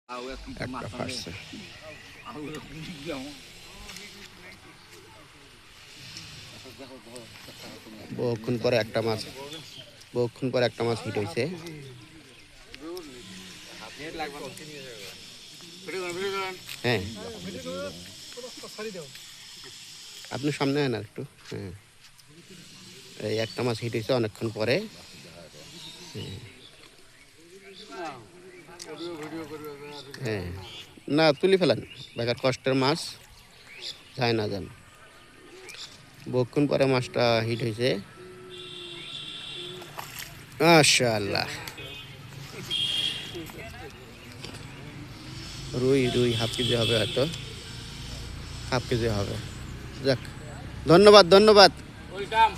একটা ফাটছে। বহুক্ষণ পরে একটা মাছ হিট হয়েছে। হ্যাঁ, আপনি সামনে আন আর একটু। হ্যাঁ, এই একটা মাছ হিট হয়েছে অনেকক্ষণ পরে। হ্যাঁ, না তুলি ফেলান, বেকার কষ্টের মাছ যায় না যান। বহুক্ষণ পরে মাছটা হিট হয়েছে। মাশাআল্লাহ, রুই হাফ কেজি হবে, হয়তো হাফ কেজি হবে। যাক, ধন্যবাদ ধন্যবাদ। ওয়েলকাম।